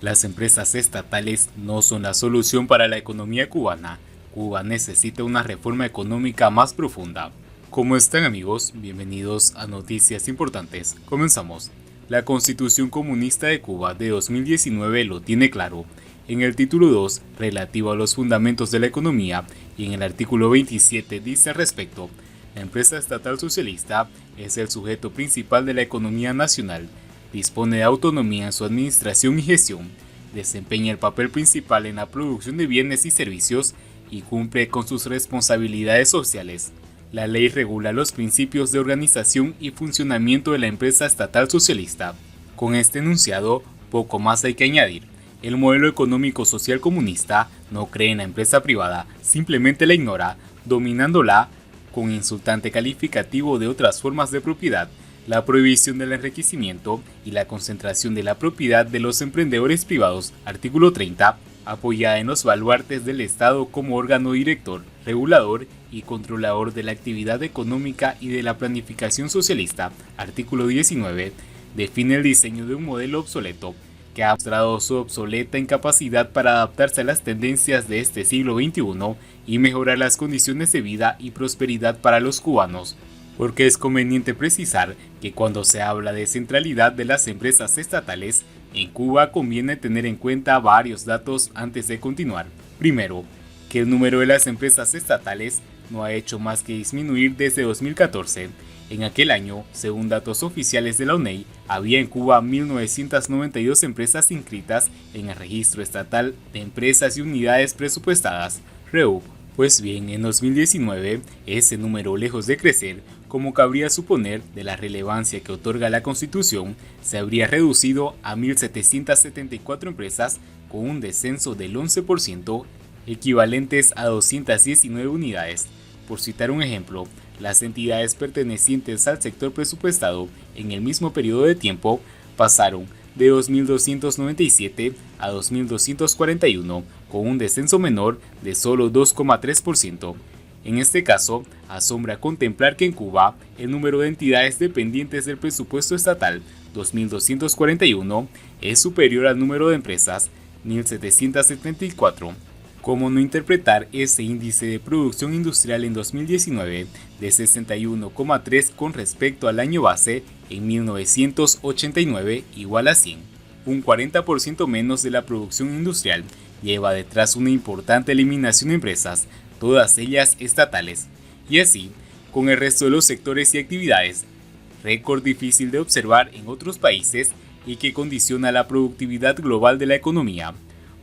Las empresas estatales no son la solución para la economía cubana. Cuba necesita una reforma económica más profunda. ¿Cómo están, amigos? Bienvenidos a Noticias Importantes. Comenzamos. La Constitución Comunista de Cuba de 2019 lo tiene claro. En el título 2, relativo a los fundamentos de la economía, y en el artículo 27 dice al respecto: la empresa estatal socialista es el sujeto principal de la economía nacional, dispone de autonomía en su administración y gestión, desempeña el papel principal en la producción de bienes y servicios y cumple con sus responsabilidades sociales. La ley regula los principios de organización y funcionamiento de la empresa estatal socialista. Con este enunciado, poco más hay que añadir. El modelo económico social comunista no cree en la empresa privada, simplemente la ignora, dominándola con insultante calificativo de otras formas de propiedad, la prohibición del enriquecimiento y la concentración de la propiedad de los emprendedores privados, artículo 30, apoyada en los baluartes del Estado como órgano director, regulador y controlador de la actividad económica y de la planificación socialista, artículo 19, define el diseño de un modelo obsoleto, que ha mostrado su obsoleta incapacidad para adaptarse a las tendencias de este siglo XXI y mejorar las condiciones de vida y prosperidad para los cubanos. Porque es conveniente precisar que cuando se habla de centralidad de las empresas estatales, en Cuba conviene tener en cuenta varios datos antes de continuar. Primero, que el número de las empresas estatales no ha hecho más que disminuir desde 2014. En aquel año, según datos oficiales de la UNEI, había en Cuba 1.992 empresas inscritas en el Registro Estatal de Empresas y Unidades Presupuestadas, REUP. Pues bien, en 2019, ese número, lejos de crecer, como cabría suponer de la relevancia que otorga la Constitución, se habría reducido a 1.774 empresas con un descenso del 11%, equivalentes a 219 unidades. Por citar un ejemplo, las entidades pertenecientes al sector presupuestado en el mismo periodo de tiempo pasaron de 2.297 a 2.241, con un descenso menor de solo 2,3%. En este caso, asombra contemplar que en Cuba el número de entidades dependientes del presupuesto estatal, 2.241, es superior al número de empresas, 1.774. ¿Cómo no interpretar ese índice de producción industrial en 2019 de 61,3 con respecto al año base en 1989 igual a 100? Un 40% menos de la producción industrial lleva detrás una importante eliminación de empresas, todas ellas estatales, y así con el resto de los sectores y actividades, récord difícil de observar en otros países y que condiciona la productividad global de la economía.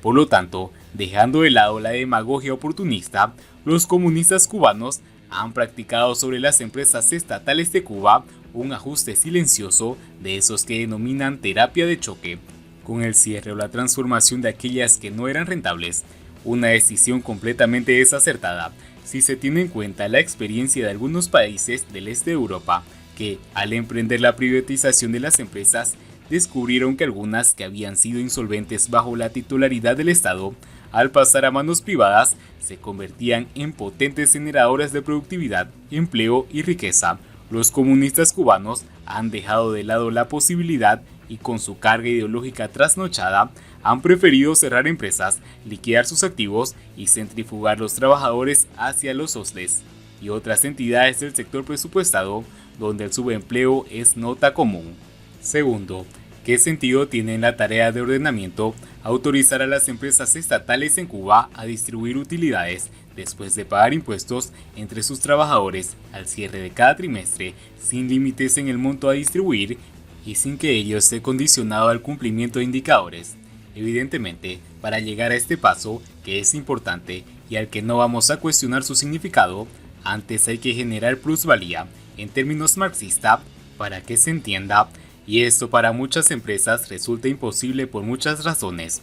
Por lo tanto, dejando de lado la demagogia oportunista, los comunistas cubanos han practicado sobre las empresas estatales de Cuba un ajuste silencioso de esos que denominan terapia de choque, con el cierre o la transformación de aquellas que no eran rentables, una decisión completamente desacertada si se tiene en cuenta la experiencia de algunos países del este de Europa, que, al emprender la privatización de las empresas, descubrieron que algunas que habían sido insolventes bajo la titularidad del Estado, al pasar a manos privadas, se convertían en potentes generadoras de productividad, empleo y riqueza. Los comunistas cubanos han dejado de lado la posibilidad y con su carga ideológica trasnochada, han preferido cerrar empresas, liquidar sus activos y centrifugar los trabajadores hacia los hostels y otras entidades del sector presupuestado, donde el subempleo es nota común. Segundo, ¿qué sentido tiene en la tarea de ordenamiento autorizar a las empresas estatales en Cuba a distribuir utilidades después de pagar impuestos entre sus trabajadores al cierre de cada trimestre, sin límites en el monto a distribuir y sin que ello esté condicionado al cumplimiento de indicadores? Evidentemente, para llegar a este paso, que es importante y al que no vamos a cuestionar su significado, antes hay que generar plusvalía, en términos marxistas, para que se entienda, y esto para muchas empresas resulta imposible por muchas razones.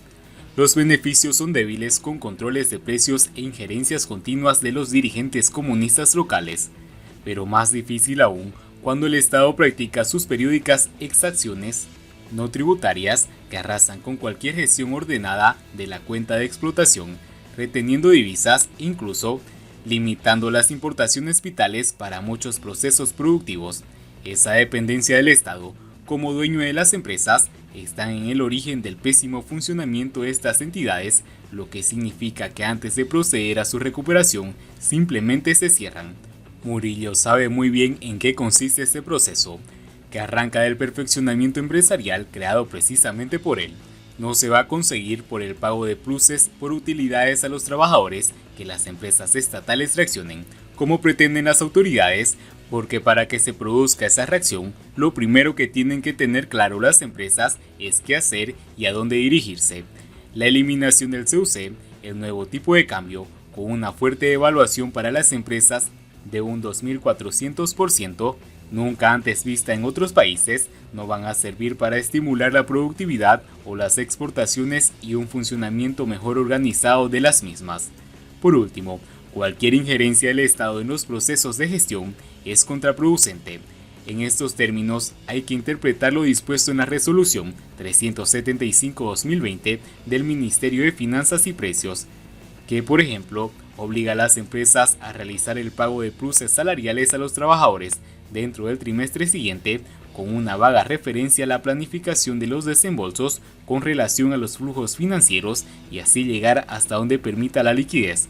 Los beneficios son débiles con controles de precios e injerencias continuas de los dirigentes comunistas locales, pero más difícil aún cuando el Estado practica sus periódicas exacciones no tributarias que arrasan con cualquier gestión ordenada de la cuenta de explotación, reteniendo divisas, incluso limitando las importaciones vitales para muchos procesos productivos. Esa dependencia del Estado como dueño de las empresas están en el origen del pésimo funcionamiento de estas entidades, lo que significa que antes de proceder a su recuperación, simplemente se cierran. Murillo sabe muy bien en qué consiste este proceso, que arranca del perfeccionamiento empresarial creado precisamente por él. No se va a conseguir por el pago de pluses por utilidades a los trabajadores que las empresas estatales reaccionen, como pretenden las autoridades, porque para que se produzca esa reacción, lo primero que tienen que tener claro las empresas es qué hacer y a dónde dirigirse. La eliminación del CUC, el nuevo tipo de cambio, con una fuerte evaluación para las empresas de un 2400%, nunca antes vista en otros países, no van a servir para estimular la productividad o las exportaciones y un funcionamiento mejor organizado de las mismas. Por último, cualquier injerencia del Estado en los procesos de gestión es contraproducente. En estos términos, hay que interpretar lo dispuesto en la Resolución 375-2020 del Ministerio de Finanzas y Precios, que, por ejemplo, obliga a las empresas a realizar el pago de pluses salariales a los trabajadores dentro del trimestre siguiente, con una vaga referencia a la planificación de los desembolsos con relación a los flujos financieros y así llegar hasta donde permita la liquidez.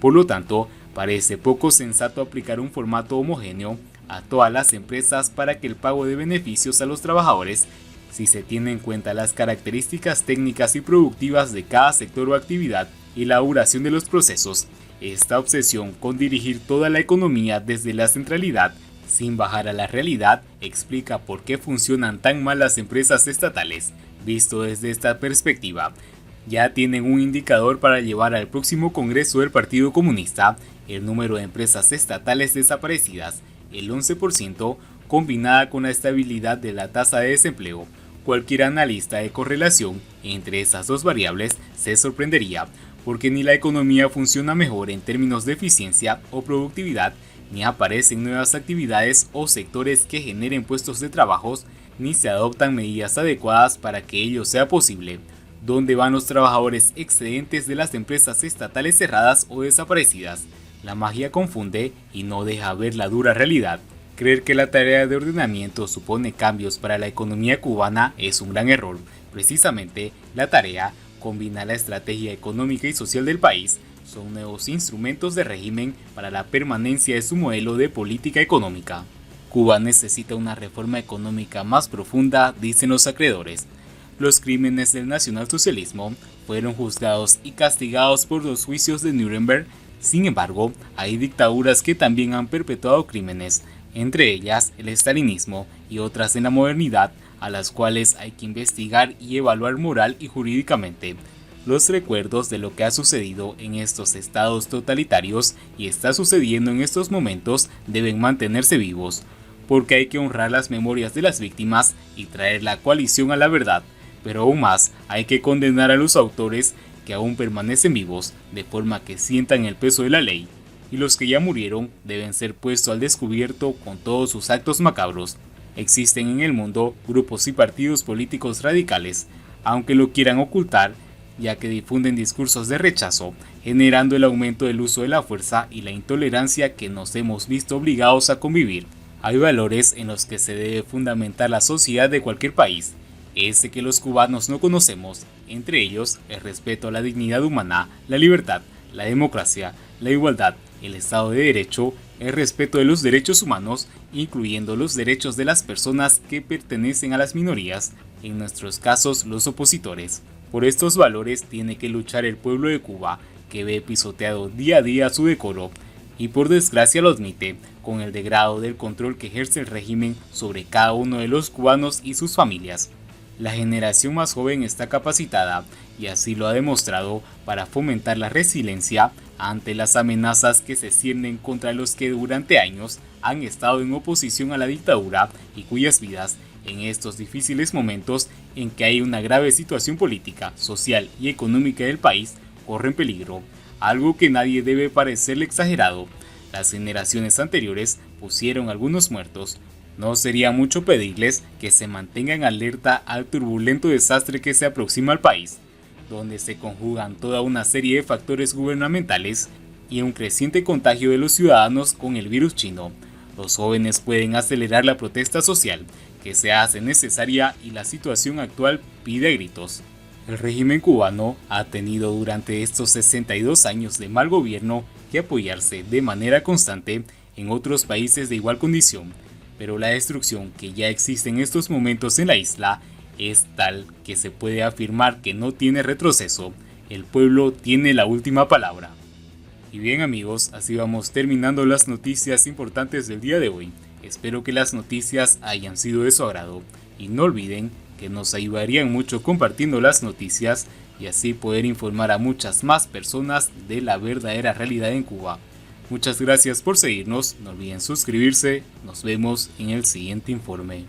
Por lo tanto, parece poco sensato aplicar un formato homogéneo a todas las empresas para que el pago de beneficios a los trabajadores, si se tienen en cuenta las características técnicas y productivas de cada sector o actividad y la duración de los procesos. Esta obsesión con dirigir toda la economía desde la centralidad, sin bajar a la realidad, explica por qué funcionan tan mal las empresas estatales. Visto desde esta perspectiva, ya tienen un indicador para llevar al próximo Congreso del Partido Comunista el número de empresas estatales desaparecidas, el 11%, combinada con la estabilidad de la tasa de desempleo. Cualquier analista de correlación entre esas dos variables se sorprendería, porque ni la economía funciona mejor en términos de eficiencia o productividad, ni aparecen nuevas actividades o sectores que generen puestos de trabajo, ni se adoptan medidas adecuadas para que ello sea posible. ¿Dónde van los trabajadores excedentes de las empresas estatales cerradas o desaparecidas? La magia confunde y no deja ver la dura realidad. Creer que la tarea de ordenamiento supone cambios para la economía cubana es un gran error. Precisamente, la tarea combina la estrategia económica y social del país, son nuevos instrumentos de régimen para la permanencia de su modelo de política económica. Cuba necesita una reforma económica más profunda, dicen los acreedores. Los crímenes del nacionalsocialismo fueron juzgados y castigados por los juicios de Nuremberg. Sin embargo, hay dictaduras que también han perpetuado crímenes, entre ellas el estalinismo y otras en la modernidad, a las cuales hay que investigar y evaluar moral y jurídicamente. Los recuerdos de lo que ha sucedido en estos estados totalitarios y está sucediendo en estos momentos deben mantenerse vivos, porque hay que honrar las memorias de las víctimas y traer la coalición a la verdad, pero aún más hay que condenar a los autores que aún permanecen vivos, de forma que sientan el peso de la ley, y los que ya murieron deben ser puestos al descubierto con todos sus actos macabros. Existen en el mundo grupos y partidos políticos radicales, aunque lo quieran ocultar, ya que difunden discursos de rechazo, generando el aumento del uso de la fuerza y la intolerancia que nos hemos visto obligados a convivir. Hay valores en los que se debe fundamentar la sociedad de cualquier país, ese que los cubanos no conocemos, entre ellos el respeto a la dignidad humana, la libertad, la democracia, la igualdad, el Estado de Derecho, el respeto de los derechos humanos, incluyendo los derechos de las personas que pertenecen a las minorías, en nuestros casos los opositores. Por estos valores tiene que luchar el pueblo de Cuba, que ve pisoteado día a día su decoro, y por desgracia lo admite, con el degrado del control que ejerce el régimen sobre cada uno de los cubanos y sus familias. La generación más joven está capacitada, y así lo ha demostrado, para fomentar la resiliencia ante las amenazas que se ciernen contra los que durante años han estado en oposición a la dictadura y cuyas vidas, en estos difíciles momentos en que hay una grave situación política, social y económica del país, corren peligro, algo que nadie debe parecerle exagerado. Las generaciones anteriores pusieron algunos muertos. No sería mucho pedirles que se mantengan alerta al turbulento desastre que se aproxima al país, donde se conjugan toda una serie de factores gubernamentales y un creciente contagio de los ciudadanos con el virus chino. Los jóvenes pueden acelerar la protesta social, que se hace necesaria y la situación actual pide a gritos. El régimen cubano ha tenido durante estos 62 años de mal gobierno que apoyarse de manera constante en otros países de igual condición, pero la destrucción que ya existe en estos momentos en la isla es tal que se puede afirmar que no tiene retroceso. El pueblo tiene la última palabra. Y bien amigos, así vamos terminando las noticias importantes del día de hoy. Espero que las noticias hayan sido de su agrado y no olviden que nos ayudarían mucho compartiendo las noticias y así poder informar a muchas más personas de la verdadera realidad en Cuba. Muchas gracias por seguirnos, no olviden suscribirse, nos vemos en el siguiente informe.